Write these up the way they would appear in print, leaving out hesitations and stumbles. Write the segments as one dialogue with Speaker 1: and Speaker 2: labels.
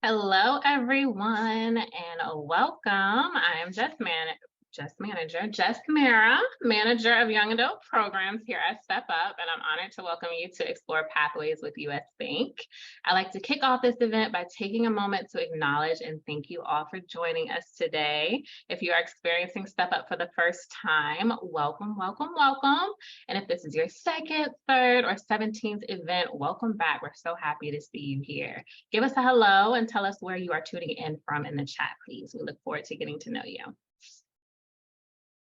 Speaker 1: Hello, everyone, and welcome. I am Jess Camara, manager of young adult programs here at Step Up, and I'm honored to welcome you to Explore Pathways with US Bank. I'd like to kick off this event by taking a moment to acknowledge and thank you all for joining us today. If you are experiencing Step Up for the first time, welcome, welcome, welcome. And if this is your second, third, or 17th event, welcome back. We're so happy to see you here. Give us a hello and tell us where you are tuning in from in the chat, please. We look forward to getting to know you.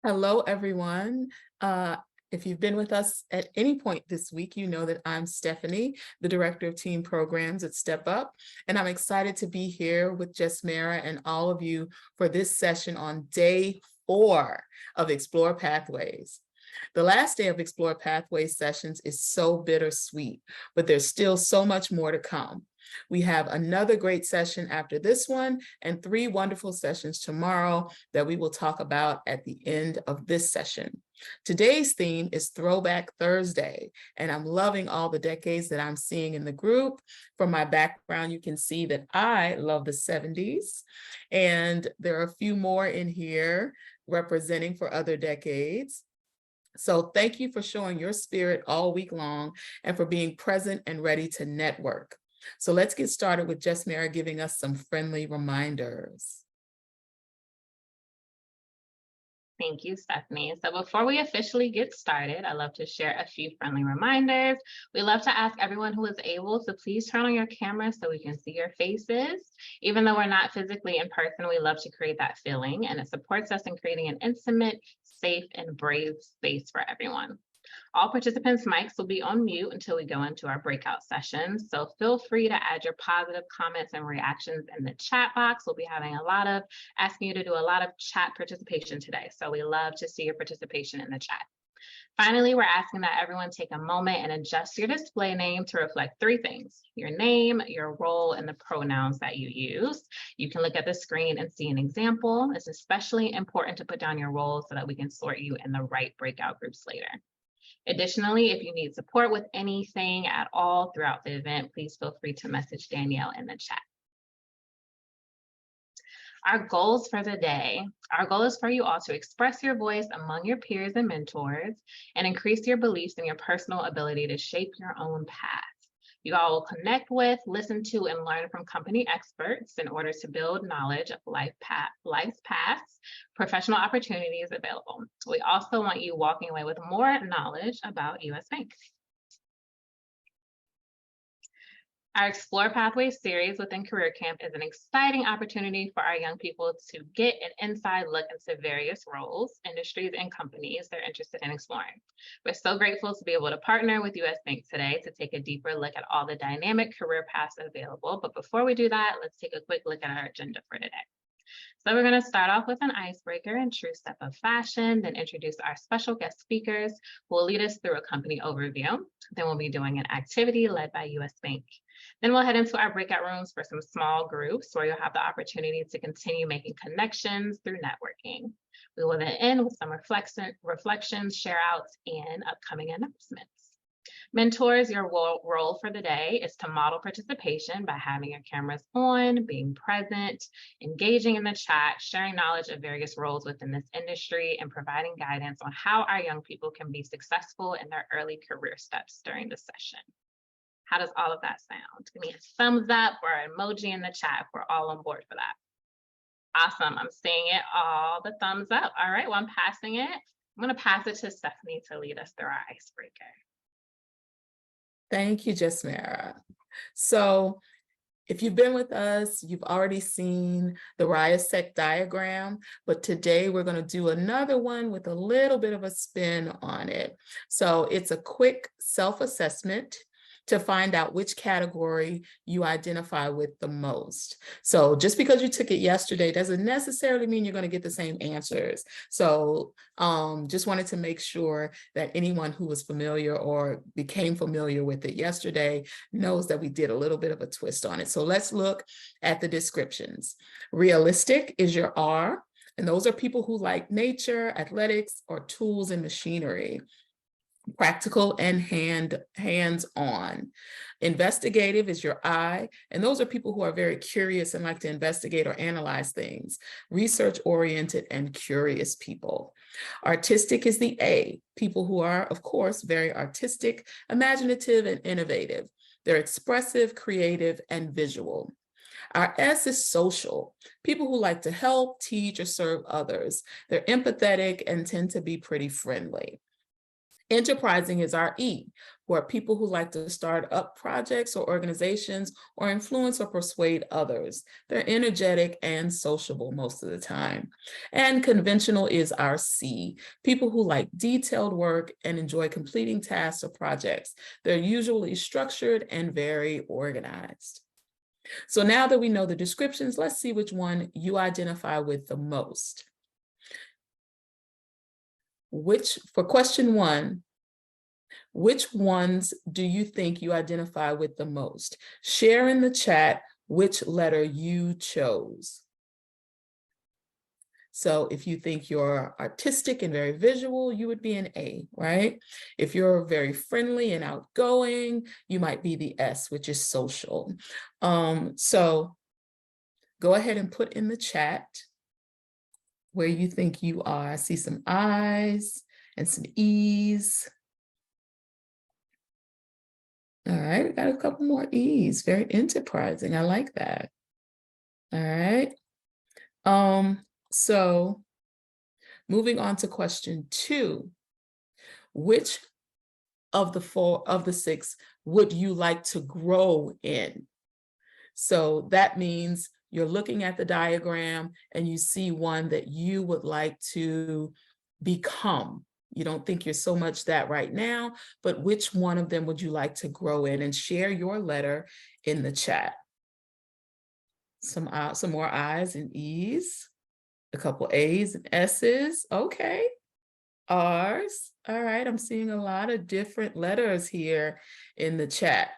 Speaker 2: Hello, everyone. If you've been with us at any point this week, you know that I'm Stephanie, the Director of Team Programs at Step Up, and I'm excited to be here with Jess Mara and all of you for this session on day 4 of Explore Pathways. The last day of Explore Pathways sessions is so bittersweet, but there's still so much more to come. We have another great session after this one and 3 wonderful sessions tomorrow that we will talk about at the end of this session. Today's theme is Throwback Thursday, and I'm loving all the decades that I'm seeing in the group. From my background, you can see that I love the 70s, and there are a few more in here representing for other decades. So thank you for showing your spirit all week long and for being present and ready to network. So let's get started with Jess Mara giving us some friendly reminders.
Speaker 1: Thank you, Stephanie. So before we officially get started, I love to share a few friendly reminders. We love to ask everyone who is able to please turn on your camera so we can see your faces. Even though we're not physically in person, we love to create that feeling, and it supports us in creating an intimate, safe, and brave space for everyone. All participants' mics will be on mute until we go into our breakout sessions. So feel free to add your positive comments and reactions in the chat box. We'll be asking you to do a lot of chat participation today. So we love to see your participation in the chat. Finally, we're asking that everyone take a moment and adjust your display name to reflect 3 things: your name, your role, and the pronouns that you use. You can look at the screen and see an example. It's especially important to put down your role so that we can sort you in the right breakout groups later. Additionally, if you need support with anything at all throughout the event, please feel free to message Danielle in the chat. Our goals for the day. Our goal is for you all to express your voice among your peers and mentors and increase your beliefs in your personal ability to shape your own path. You all will connect with, listen to, and learn from company experts in order to build knowledge of life's paths, professional opportunities available. We also want you walking away with more knowledge about US Bank. Our Explore Pathways series within Career Camp is an exciting opportunity for our young people to get an inside look into various roles, industries, and companies they're interested in exploring. We're so grateful to be able to partner with US Bank today to take a deeper look at all the dynamic career paths available. But before we do that, let's take a quick look at our agenda for today. So we're going to start off with an icebreaker in true Step Up fashion, then introduce our special guest speakers who will lead us through a company overview. Then we'll be doing an activity led by US Bank. Then we'll head into our breakout rooms for some small groups where you'll have the opportunity to continue making connections through networking. We will then end with some reflections, share outs, and upcoming announcements. Mentors, your role for the day is to model participation by having your cameras on, being present, engaging in the chat, sharing knowledge of various roles within this industry, and providing guidance on how our young people can be successful in their early career steps during the session. How does all of that sound? Give me a thumbs up or an emoji in the chat if we're all on board for that. Awesome, I'm seeing it, all the thumbs up. All right, well, I'm passing it. I'm gonna pass it to Stephanie to lead us through our icebreaker.
Speaker 2: Thank you, Jess Mara. So if you've been with us, you've already seen the RIASEC diagram, but today we're going to do another one with a little bit of a spin on it. So it's a quick self-assessment to find out which category you identify with the most. So just because you took it yesterday doesn't necessarily mean you're going to get the same answers. So just wanted to make sure that anyone who was familiar or became familiar with it yesterday knows that we did a little bit of a twist on it. So let's look at the descriptions. Realistic is your R, and those are people who like nature, athletics, or tools and machinery. Practical and hands-on. Investigative is your I, and those are people who are very curious and like to investigate or analyze things. Research-oriented and curious people. Artistic is the A, people who are, of course, very artistic, imaginative, and innovative. They're expressive, creative, and visual. Our S is social, people who like to help, teach, or serve others. They're empathetic and tend to be pretty friendly. Enterprising is our E, who are people who like to start up projects or organizations or influence or persuade others. They're energetic and sociable most of the time. And conventional is our C, people who like detailed work and enjoy completing tasks or projects. They're usually structured and very organized. So now that we know the descriptions, let's see which one you identify with the most. For question 1, which ones do you think you identify with the most? Share in the chat which letter you chose. So if you think you're artistic and very visual, you would be an A, right? If you're very friendly and outgoing, you might be the S, which is social. So go ahead and put in the chat where you think you are. I see some I's and some E's. All right, we got a couple more E's. Very enterprising. I like that. All right. So moving on to question 2, which of the 6 would you like to grow in? So that means you're looking at the diagram and you see one that you would like to become. You don't think you're so much that right now, but which one of them would you like to grow in? And share your letter in the chat. Some more I's and E's, a couple A's and S's. Okay. R's. All right. I'm seeing a lot of different letters here in the chat.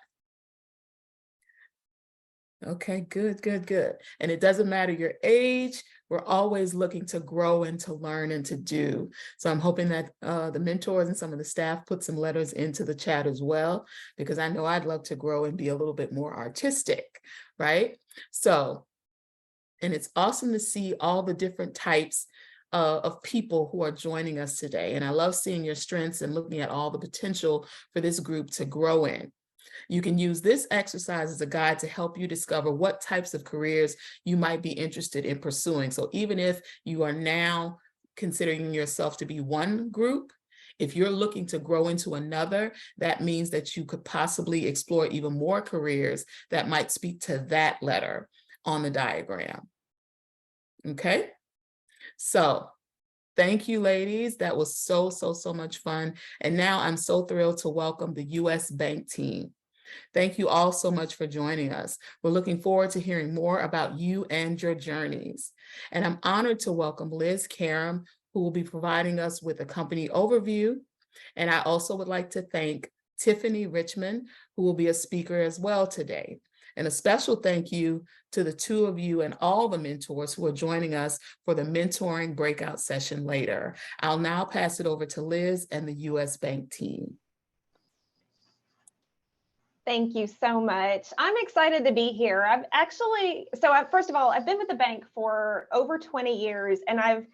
Speaker 2: Okay, good, good, good. And it doesn't matter your age, we're always looking to grow and to learn and to do. So I'm hoping that the mentors and some of the staff put some letters into the chat as well, because I know I'd love to grow and be a little bit more artistic, right? So, and it's awesome to see all the different types of people who are joining us today. And I love seeing your strengths and looking at all the potential for this group to grow in. You can use this exercise as a guide to help you discover what types of careers you might be interested in pursuing. So even if you are now considering yourself to be one group, if you're looking to grow into another, that means that you could possibly explore even more careers that might speak to that letter on the diagram. Okay, so thank you, ladies. That was so much fun. And now I'm so thrilled to welcome the US Bank team. Thank you all so much for joining us. We're looking forward to hearing more about you and your journeys. And I'm honored to welcome Liz Karam, who will be providing us with a company overview. And I also would like to thank Tiffany Richmond, who will be a speaker as well today. And a special thank you to the 2 of you and all the mentors who are joining us for the mentoring breakout session later. I'll now pass it over to Liz and the US Bank team.
Speaker 3: Thank you so much. I'm excited to be here. First of all, I've been with the bank for over 20 years, and I've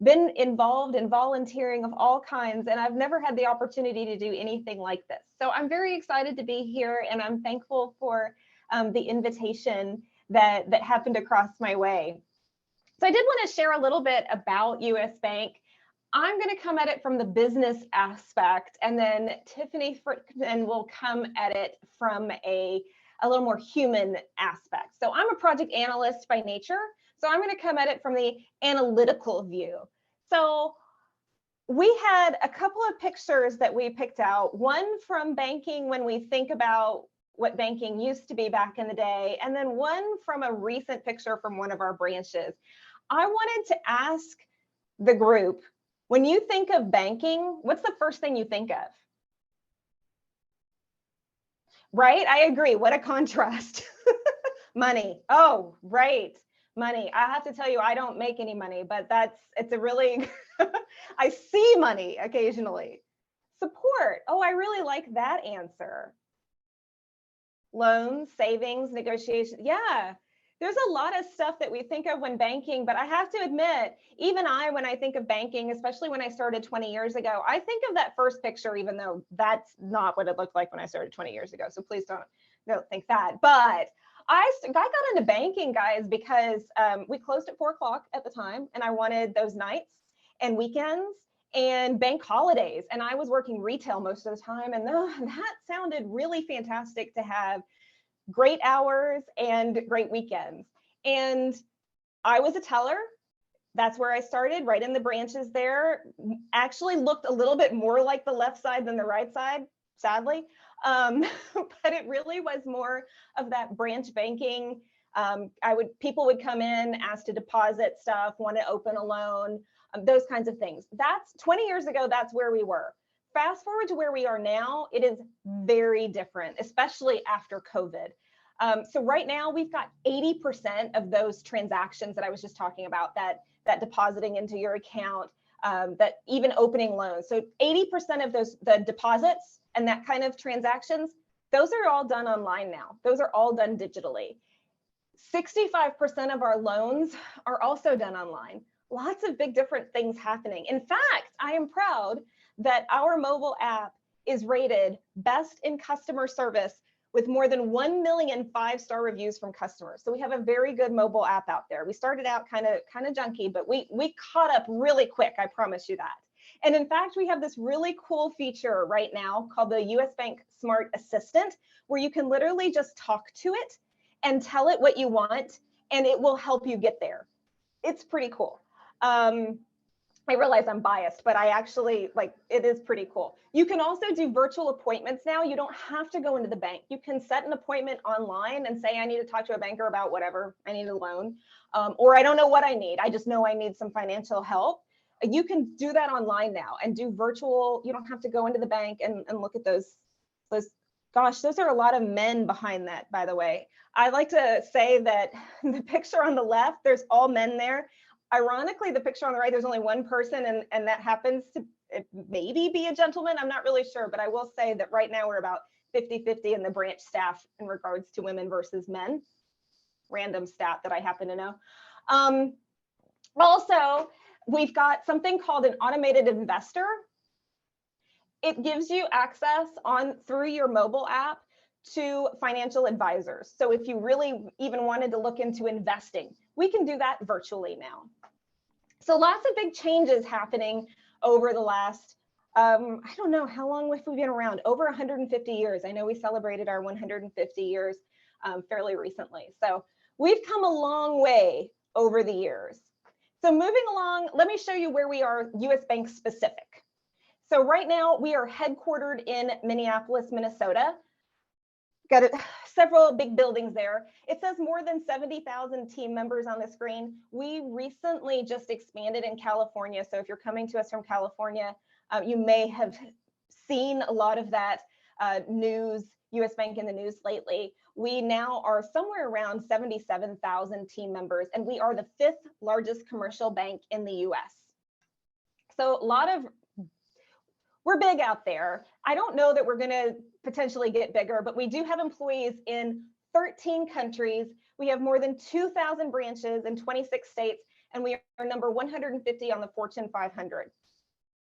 Speaker 3: been involved in volunteering of all kinds, and I've never had the opportunity to do anything like this. So I'm very excited to be here, and I'm thankful for the invitation that happened across my way. So I did want to share a little bit about US Bank. I'm going to come at it from the business aspect, and then Tiffany will come at it from a little more human aspect. So I'm a project analyst by nature, so I'm going to come at it from the analytical view. So we had a couple of pictures that we picked out, one from banking when we think about what banking used to be back in the day, and then one from a recent picture from one of our branches. I wanted to ask the group, when you think of banking, what's the first thing you think of? Right? I agree. What a contrast. Money. Oh, right. Money. I have to tell you, I don't make any money, but it's a really, I see money occasionally. Support. Oh, I really like that answer. Loans, savings, negotiation. Yeah, there's a lot of stuff that we think of when banking, but I have to admit, even when I think of banking, especially when I started 20 years ago, I think of that first picture, even though that's not what it looked like when I started 20 years ago. So please don't think that. But I got into banking, guys, because we closed at 4 o'clock at the time, and I wanted those nights and weekends and bank holidays. And I was working retail most of the time. And that sounded really fantastic to have great hours and great weekends. And I was a teller. That's where I started, right in the branches there. Actually looked a little bit more like the left side than the right side, sadly. But it really was more of that branch banking. People would come in, ask to deposit stuff, want to open a loan, those kinds of things. That's 20 years ago, that's where we were. Fast forward to where we are now, it is very different, especially after COVID. So right now we've got 80% of those transactions that I was just talking about, that depositing into your account, that even opening loans. So 80% of the deposits and that kind of transactions, those are all done online now. Those are all done digitally. 65% of our loans are also done online. Lots of big different things happening. In fact, I am proud that our mobile app is rated best in customer service with more than 1 million 5-star reviews from customers. So we have a very good mobile app out there. We started out kind of junky, but we caught up really quick, I promise you that. And in fact, we have this really cool feature right now called the US Bank Smart Assistant, where you can literally just talk to it and tell it what you want, and it will help you get there. It's pretty cool. I realize I'm biased, but I actually it is pretty cool. You can also do virtual appointments now. You don't have to go into the bank. You can set an appointment online and say, I need to talk to a banker about whatever. I need a loan, or I don't know what I need. I just know I need some financial help. You can do that online now and do virtual. You don't have to go into the bank and look at those. Gosh, those are a lot of men behind that, by the way. I like to say that the picture on the left, there's all men there. Ironically, the picture on the right, there's only one person, and that happens to maybe be a gentleman. I'm not really sure, but I will say that right now we're about 50-50 in the branch staff in regards to women versus men. Random stat that I happen to know. Also, we've got something called an automated investor. It gives you access through your mobile app to financial advisors. So if you really even wanted to look into investing, we can do that virtually now. So lots of big changes happening over the last, I don't know, how long have we been around? Over 150 years. I know we celebrated our 150 years fairly recently. So we've come a long way over the years. So moving along, let me show you where we are US Bank specific. So right now we are headquartered in Minneapolis, Minnesota. Got several big buildings there. It says more than 70,000 team members on the screen. We recently just expanded in California. So if you're coming to us from California, you may have seen a lot of that news, US Bank in the news lately. We now are somewhere around 77,000 team members, and we are the 5th largest commercial bank in the US. So we're big out there. I don't know that we're going to potentially get bigger, but we do have employees in 13 countries. We have more than 2,000 branches in 26 states, and we are number 150 on the Fortune 500,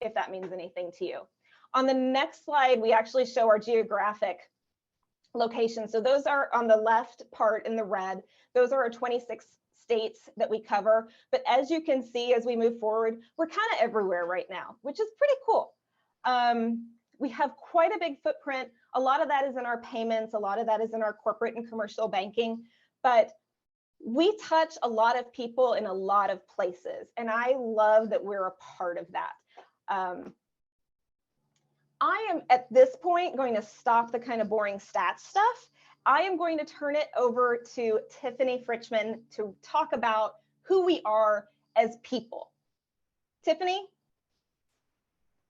Speaker 3: if that means anything to you. On the next slide, we actually show our geographic locations. So those are on the left part in the red. Those are our 26 states that we cover. But as you can see, as we move forward, we're kind of everywhere right now, which is pretty cool. We have quite a big footprint. A lot of that is in our payments. A lot of that is in our corporate and commercial banking, but we touch a lot of people in a lot of places. And I love that we're a part of that. I am at this point going to stop the kind of boring stats stuff. I am going to turn it over to Tiffany Fritchman to talk about who we are as people. Tiffany?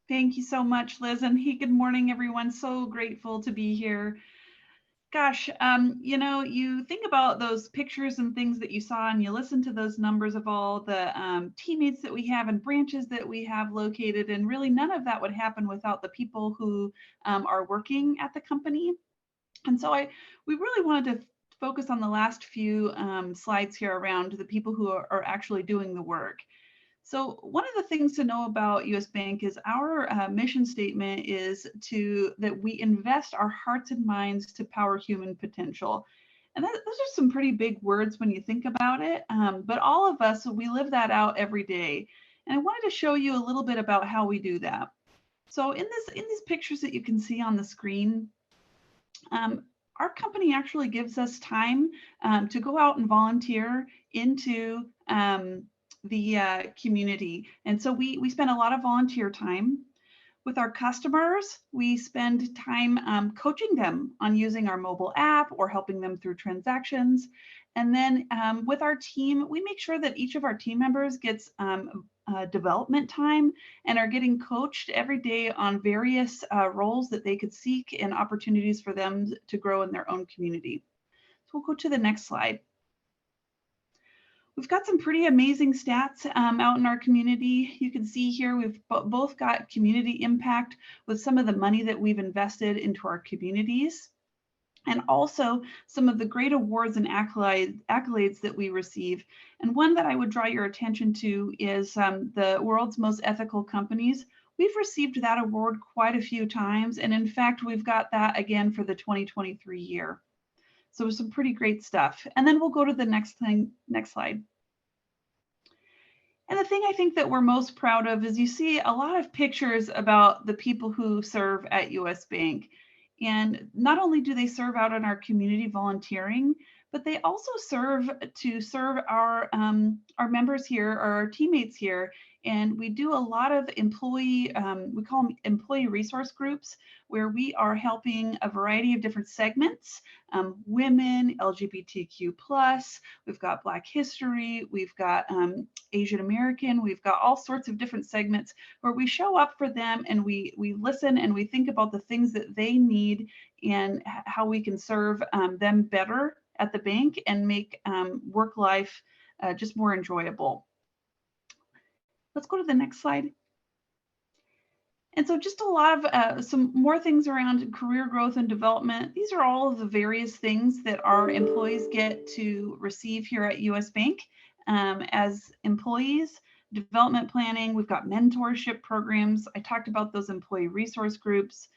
Speaker 4: Thank you so much, Liz. And hey, good morning, everyone. So grateful to be here. Gosh, you know, you think about those pictures and things that you saw, and you listen to those numbers of all the teammates that we have and branches that we have located, and really none of that would happen without the people who are working at the company. And so we really wanted to focus on the last few slides here around the people who are actually doing the work. So one of the things to know about US Bank is our mission statement is that we invest our hearts and minds to power human potential. And those are some pretty big words when you think about it, but all of us, we live that out every day. And I wanted to show you a little bit about how we do that. So in these pictures that you can see on the screen, our company actually gives us time to go out and volunteer into the community. And so we spend a lot of volunteer time. With our customers, we spend time coaching them on using our mobile app or helping them through transactions. And then with our team, we make sure that each of our team members gets development time and are getting coached every day on various roles that they could seek and opportunities for them to grow in their own community. So we'll go to the next slide. We've got some pretty amazing stats out in our community. You can see here we've both got community impact with some of the money that we've invested into our communities, and also some of the great awards and accolades that we receive. And one that I would draw your attention to is the World's Most Ethical Companies. We've received that award quite a few times, and in fact, we've got that again for the 2023 year. So some pretty great stuff. And then we'll go to the next slide. And the thing I think that we're most proud of is you see a lot of pictures about the people who serve at US Bank. And not only do they serve out in our community volunteering, but they also serve our members here, or our teammates here. And we do a lot of we call them employee resource groups, where we are helping a variety of different segments, women, LGBTQ+, we've got Black history, we've got Asian American, we've got all sorts of different segments where we show up for them and we listen and we think about the things that they need and how we can serve them better at the bank and make work life just more enjoyable. Let's go to the next slide. And so just a lot of some more things around career growth and development. These are all of the various things that our employees get to receive here at US Bank as employees. Development planning, we've got mentorship programs. I talked about those employee resource groups.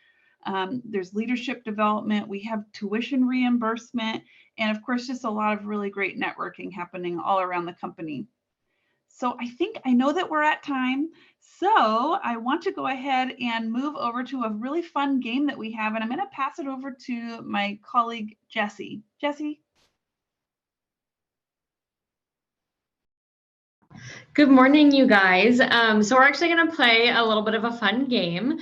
Speaker 4: There's leadership development. We have tuition reimbursement, and of course, just a lot of really great networking happening all around the company. So I know that we're at time. So I want to go ahead and move over to a really fun game that we have, and I'm going to pass it over to my colleague, Jessie. Jessie?
Speaker 5: Good morning, you guys. So we're actually going to play a little bit of a fun game.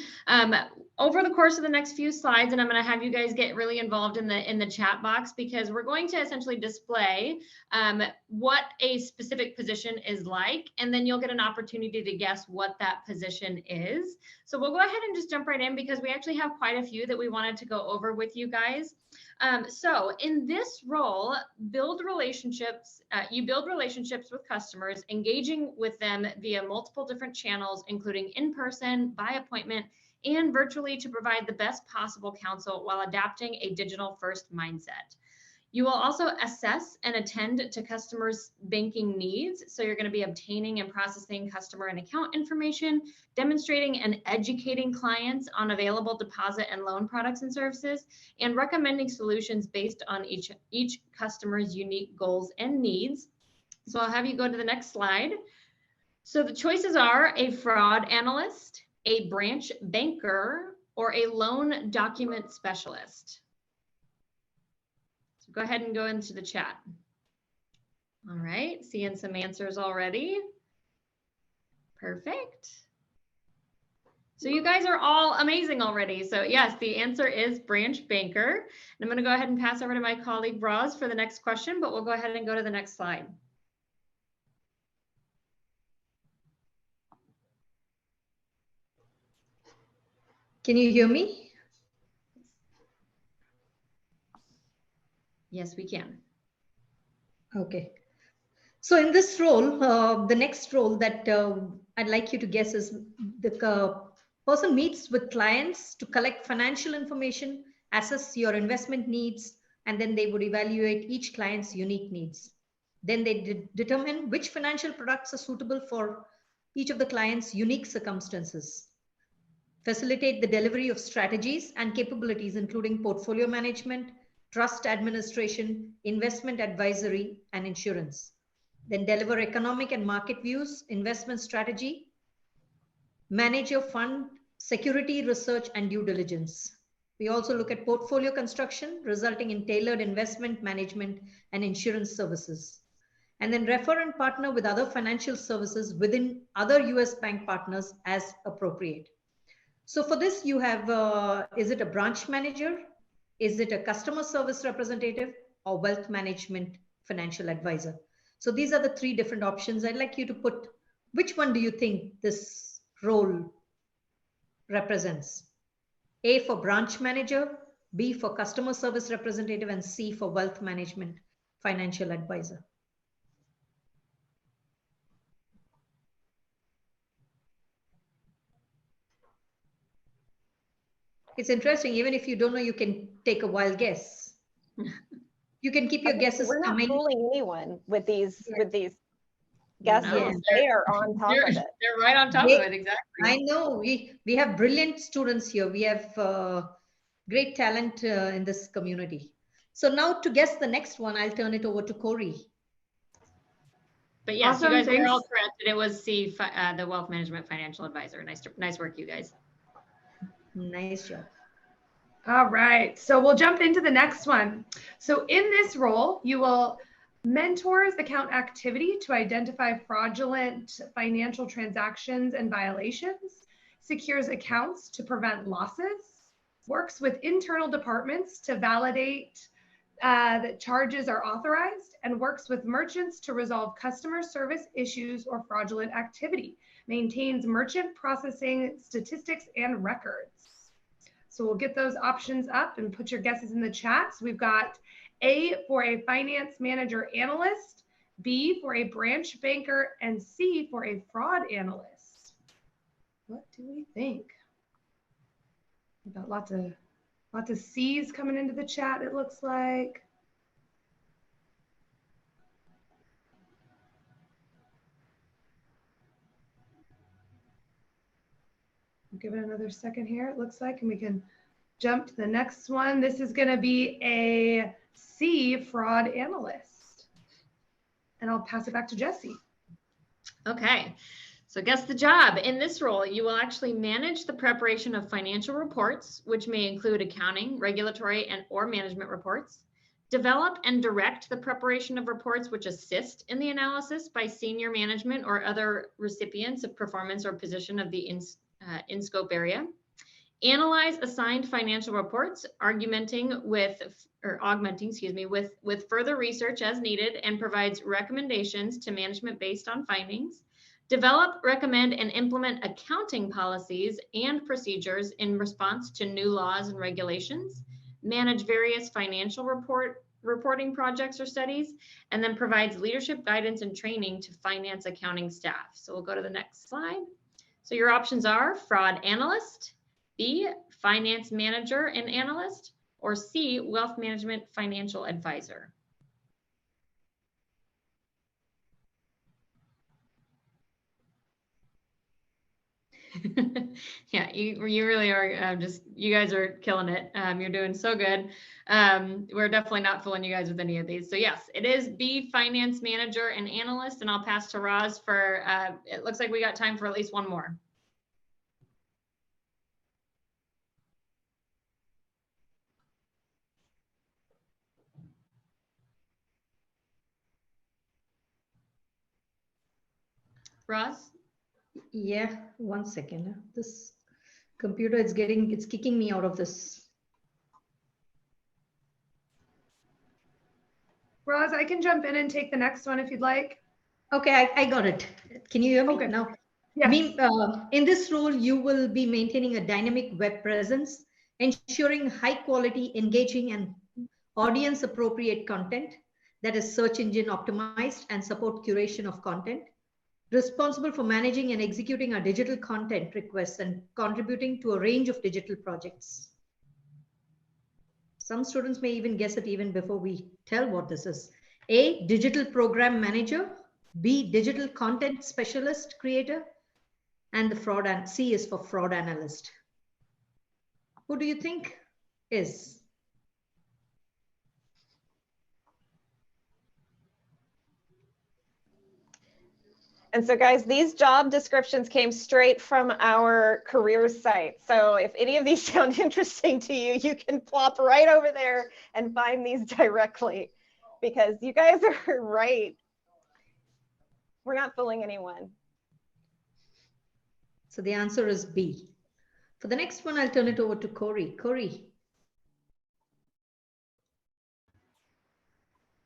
Speaker 5: Over the course of the next few slides, and I'm going to have you guys get really involved in the chat box, because we're going to essentially display what a specific position is like, and then you'll get an opportunity to guess what that position is. So we'll go ahead and just jump right in, because we actually have quite a few that we wanted to go over with you guys. So in this role, you build relationships with customers, engaging with them via multiple different channels, including in person, by appointment, and virtually, to provide the best possible counsel while adapting a digital first mindset. You will also assess and attend to customers' banking needs. So you're going to be obtaining and processing customer and account information, demonstrating and educating clients on available deposit and loan products and services, and recommending solutions based on each customer's unique goals and needs. So I'll have you go to the next slide. So the choices are a fraud analyst, a branch banker, or a loan document specialist. So go ahead and go into the chat. All right, seeing some answers already. Perfect. So you guys are all amazing already. So yes, the answer is branch banker. And I'm going to go ahead and pass over to my colleague Roz for the next question, but we'll go ahead and go to the next slide.
Speaker 6: Can you hear me?
Speaker 5: Yes, we can.
Speaker 6: Okay. So in this role, the next role that I'd like you to guess is the person meets with clients to collect financial information, assess your investment needs, and then they would evaluate each client's unique needs. Then they determine which financial products are suitable for each of the client's unique circumstances. Facilitate the delivery of strategies and capabilities, including portfolio management, trust administration, investment advisory, and insurance. Then deliver economic and market views, investment strategy, manage your fund, security research, and due diligence. We also look at portfolio construction, resulting in tailored investment management and insurance services. And then refer and partner with other financial services within other US bank partners as appropriate. So for this, you have, is it a branch manager? Is it a customer service representative or wealth management financial advisor? So these are the three different options. I'd like you to put, which one do you think this role represents? A for branch manager, B for customer service representative, and C for wealth management financial advisor. It's interesting, even if you don't know, you can take a wild guess. You can keep your guesses
Speaker 3: We're not
Speaker 6: coming.
Speaker 3: fooling anyone with these guesses.
Speaker 6: Yeah.
Speaker 3: They are on top of it.
Speaker 5: They're right on top of it, exactly.
Speaker 6: I know we have brilliant students here. We have great talent in this community. So now to guess the next one, I'll turn it over to Corey.
Speaker 5: But yes,
Speaker 7: Awesome,
Speaker 5: you guys were
Speaker 7: thanks.
Speaker 5: all correct. It was C, the wealth management financial advisor. Nice work, you guys.
Speaker 6: Nice job.
Speaker 7: All right, so we'll jump into the next one. So in this role, you will mentors account activity to identify fraudulent financial transactions and violations, secures accounts to prevent losses, works with internal departments to validate that charges are authorized, and works with merchants to resolve customer service issues or fraudulent activity, maintains merchant processing statistics and records. So we'll get those options up and put your guesses in the chat. So we've got A for a finance manager analyst, B for a branch banker, and C for a fraud analyst. What do we think? We've got lots of C's coming into the chat, it looks like. I'll give it another second here, it looks like, and we can jump to the next one. This is going to be a C, fraud analyst. And I'll pass it back to Jesse.
Speaker 5: Okay, so guess the job. In this role, you will actually manage the preparation of financial reports, which may include accounting, regulatory, and or management reports. Develop and direct the preparation of reports which assist in the analysis by senior management or other recipients of performance or position of the in-scope area. Analyze assigned financial reports, augmenting with further research as needed, and provides recommendations to management based on findings. Develop, recommend, and implement accounting policies and procedures in response to new laws and regulations. Manage various financial reporting projects or studies, and then provides leadership guidance and training to finance accounting staff. So we'll go to the next slide. So your options are fraud analyst, B, finance manager and analyst, or C, wealth management financial advisor. Yeah, you really are you guys are killing it. You're doing so good. We're definitely not fooling you guys with any of these. So yes, it is B, finance manager and analyst, and I'll pass to Roz for, it looks like we got time for at least one more. Roz?
Speaker 6: Yeah, 1 second. This computer is it's kicking me out of this.
Speaker 7: Roz, I can jump in and take the next one if you'd like.
Speaker 6: Okay, I got it. Can you hear me now?
Speaker 7: Yes.
Speaker 6: In this role, you will be maintaining a dynamic web presence, ensuring high quality, engaging, and audience appropriate content, that is search engine optimized and support curation of content, responsible for managing and executing our digital content requests and contributing to a range of digital projects. Some students may even guess it even before we tell what this is. A, digital program manager, B, digital content specialist creator, and the fraud, and C is for fraud analyst. Who do you think is?
Speaker 3: And so guys, these job descriptions came straight from our careers site. So if any of these sound interesting to you, you can plop right over there and find these directly, because you guys are right. We're not fooling anyone.
Speaker 6: So the answer is B. For the next one, I'll turn it over to Corey. Corey.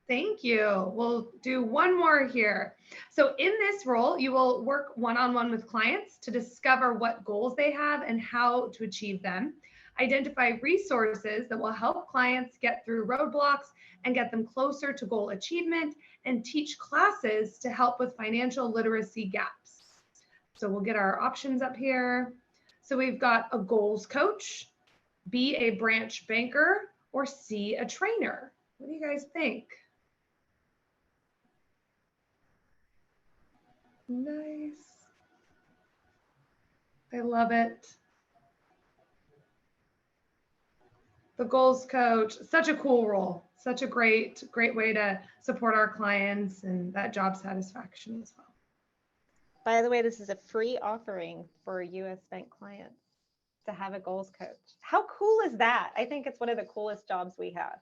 Speaker 7: Thank you. We'll do one more here. So in this role, you will work one-on-one with clients to discover what goals they have and how to achieve them. Identify resources that will help clients get through roadblocks and get them closer to goal achievement, and teach classes to help with financial literacy gaps. So we'll get our options up here. So we've got a goals coach, B, a branch banker, or C, a trainer. What do you guys think? Nice. I love it. The goals coach, such a cool role, such a great way to support our clients and that job satisfaction as well.
Speaker 3: By the way, this is a free offering for US Bank clients to have a goals coach. How cool is that? I think it's one of the coolest jobs we have.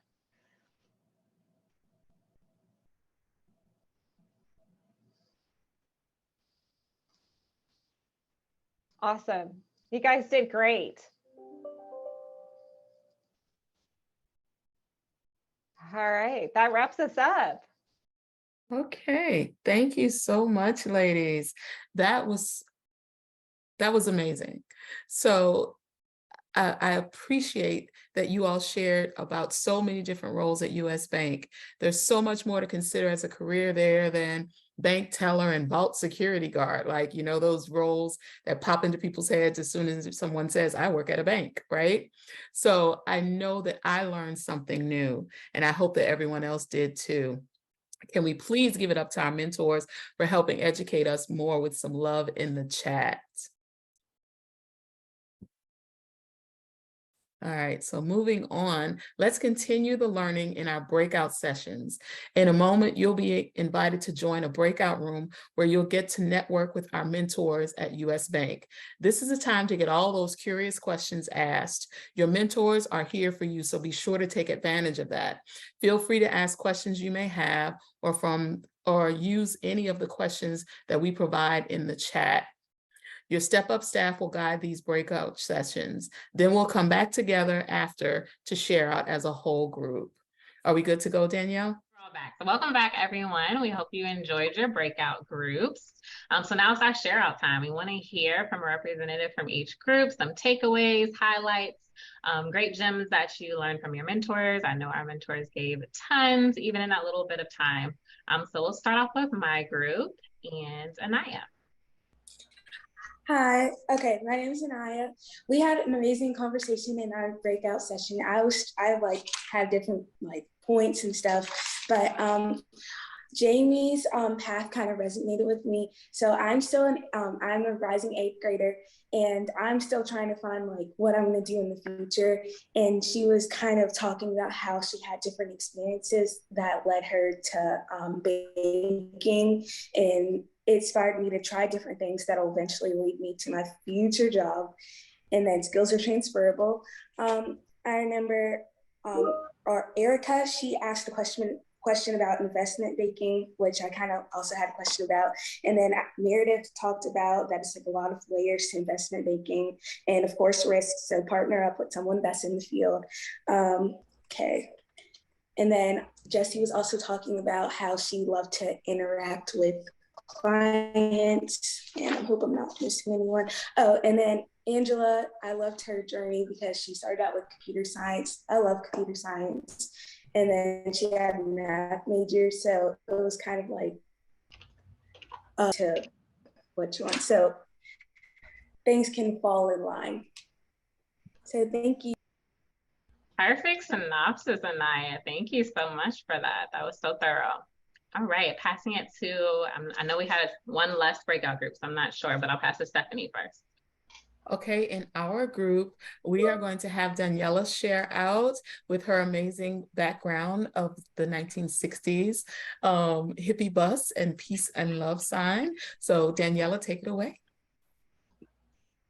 Speaker 3: Awesome. You guys did great. All right, that wraps us up.
Speaker 2: Okay, thank you so much, ladies. That was amazing. So I appreciate that you all shared about so many different roles at US Bank. There's so much more to consider as a career there than bank teller and vault security guard. Like, you know, those roles that pop into people's heads as soon as someone says, I work at a bank, right? So I know that I learned something new, and I hope that everyone else did too. Can we please give it up to our mentors for helping educate us more with some love in the chat? All right, so moving on, let's continue the learning in our breakout sessions. In a moment, you'll be invited to join a breakout room where you'll get to network with our mentors at US Bank. This is a time to get all those curious questions asked. Your mentors are here for you, so be sure to take advantage of that. Feel free to ask questions you may have or use any of the questions that we provide in the chat. Your Step Up staff will guide these breakout sessions. Then we'll come back together after to share out as a whole group. Are we good to go, Danielle?
Speaker 1: We're all back. So welcome back, everyone. We hope you enjoyed your breakout groups. So now it's our share out time. We want to hear from a representative from each group, some takeaways, highlights, great gems that you learned from your mentors. I know our mentors gave tons, even in that little bit of time. So we'll start off with my group and Anaya.
Speaker 8: Hi, okay, my name is Anaya. We had an amazing conversation in our breakout session. I had different points and stuff, but Jamie's path kind of resonated with me. So I'm a rising 8th grader, and I'm still trying to find what I'm going to do in the future. And she was kind of talking about how she had different experiences that led her to banking, and it inspired me to try different things that will eventually lead me to my future job. And then skills are transferable. I remember Erica, she asked a question about investment banking, which I kind of also had a question about. And then Meredith talked about that it's a lot of layers to investment banking, and of course risk. So partner up with someone that's in the field. Okay. And then Jessie was also talking about how she loved to interact with clients, and I hope I'm not missing anyone. Oh, and then Angela, I loved her journey because she started out with computer science. I love computer science. and then she had a math major, so it was kind of like to what you want. So things can fall in line. So thank you.
Speaker 1: Perfect synopsis, Anaya. Thank you so much for that. That was so thorough. All right, passing it to, I know we had one less breakout group, so I'm not sure, but I'll pass to Stephanie first.
Speaker 2: Okay, in our group, we are going to have Daniela share out with her amazing background of the 1960s hippie bus and peace and love sign. So Daniela, take it away.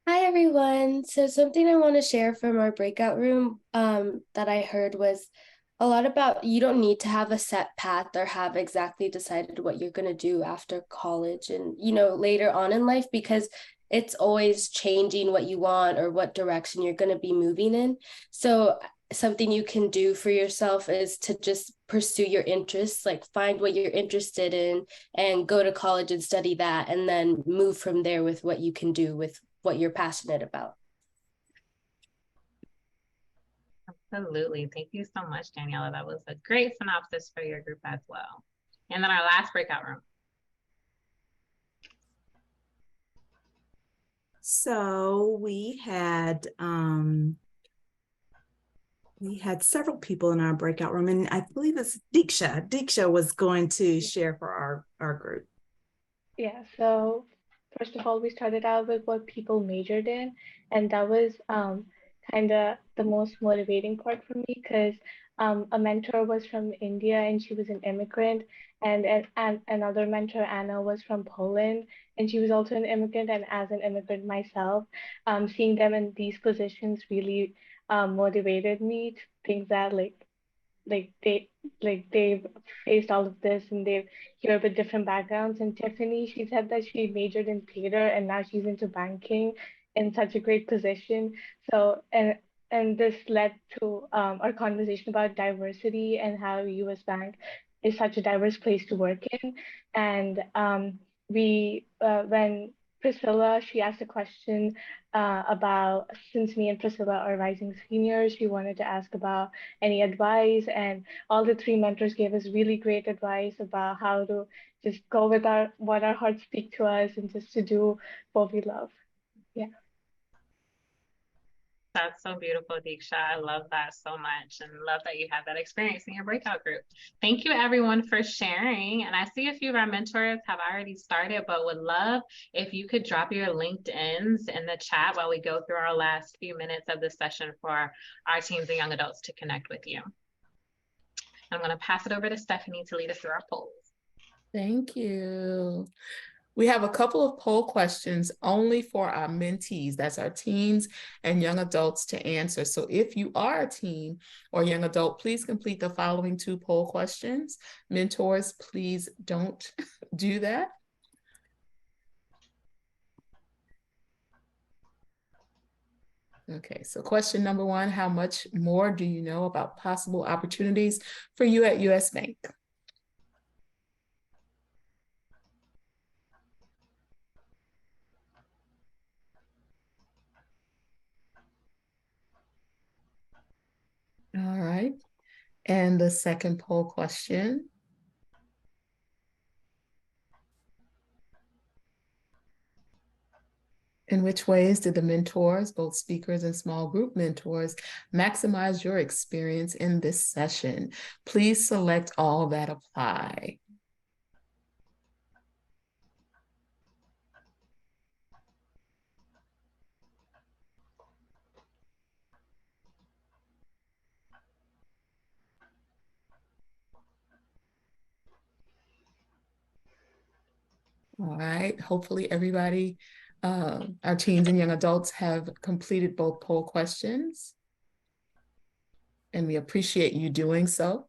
Speaker 9: Hi, everyone. So something I want to share from our breakout room that I heard was a lot about you don't need to have a set path or have exactly decided what you're going to do after college and, later on in life, because it's always changing what you want or what direction you're going to be moving in. So something you can do for yourself is to just pursue your interests, like find what you're interested in and go to college and study that, and then move from there with what you can do with what you're passionate about.
Speaker 1: Absolutely. Thank you so much, Daniela. That was a great synopsis for your group as well. And then our last breakout room.
Speaker 10: So we had several people in our breakout room, and I believe it's Diksha. Diksha was going to share for our group.
Speaker 11: Yeah, so first of all, we started out with what people majored in, and that was kind of the most motivating part for me because a mentor was from India and she was an immigrant, and another mentor, Anna, was from Poland and she was also an immigrant. And as an immigrant myself, seeing them in these positions really motivated me to think that they've faced all of this and they've here with different backgrounds. And Tiffany, she said that she majored in theater and now she's into banking in such a great position. So and this led to our conversation about diversity and how US Bank is such a diverse place to work in. And when Priscilla, she asked a question about, since me and Priscilla are rising seniors, she wanted to ask about any advice, and all the three mentors gave us really great advice about how to just go with what our hearts speak to us and just to do what we love. Yeah.
Speaker 1: That's so beautiful, Diksha. I love that so much and love that you have that experience in your breakout group. Thank you everyone for sharing. And I see a few of our mentors have already started, but would love if you could drop your LinkedIns in the chat while we go through our last few minutes of this session for our teens and young adults to connect with you. I'm going to pass it over to Stephanie to lead us through our polls.
Speaker 2: Thank you. We have a couple of poll questions only for our mentees. That's our teens and young adults to answer. So if you are a teen or young adult, please complete the following two poll questions. Mentors, please don't do that. Okay, so question number one, how much more do you know about possible opportunities for you at US Bank? All right. And the second poll question. In which ways did the mentors, both speakers and small group mentors, maximize your experience in this session? Please select all that apply. All right, hopefully everybody, our teens and young adults have completed both poll questions, and we appreciate you doing so.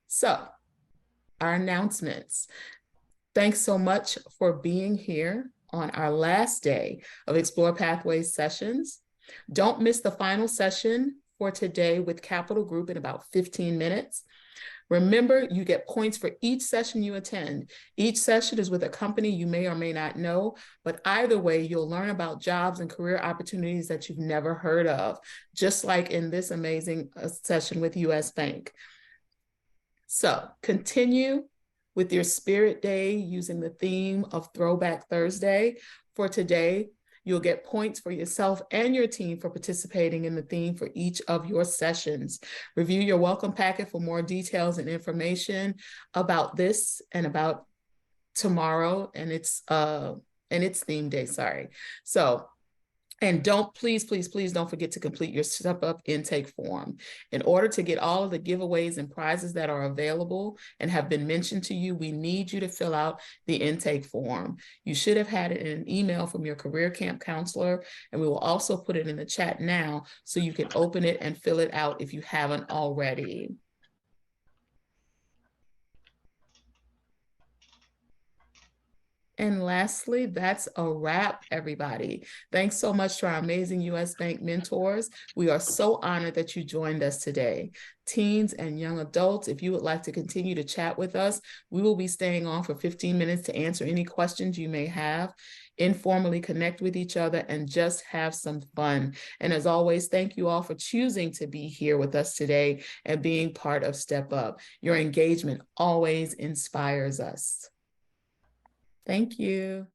Speaker 2: So, our announcements. Thanks so much for being here on our last day of Explore Pathways sessions. Don't miss the final session for today with Capital Group in about 15 minutes. Remember, you get points for each session you attend. Each session is with a company you may or may not know, but either way, you'll learn about jobs and career opportunities that you've never heard of, just like in this amazing session with US Bank. So continue with your Spirit Day using the theme of Throwback Thursday. For today, you'll get points for yourself and your team for participating in the theme for each of your sessions. Review your welcome packet for more details and information about this and about tomorrow and its theme day, sorry. So, and please don't forget to complete your Step Up intake form. In order to get all of the giveaways and prizes that are available and have been mentioned to you, we need you to fill out the intake form. You should have had it in an email from your career camp counselor, and we will also put it in the chat now so you can open it and fill it out if you haven't already. And lastly, that's a wrap, everybody. Thanks so much to our amazing U.S. Bank mentors. We are so honored that you joined us today. Teens and young adults, if you would like to continue to chat with us, we will be staying on for 15 minutes to answer any questions you may have, informally connect with each other, and just have some fun. And as always, thank you all for choosing to be here with us today and being part of Step Up. Your engagement always inspires us. Thank you.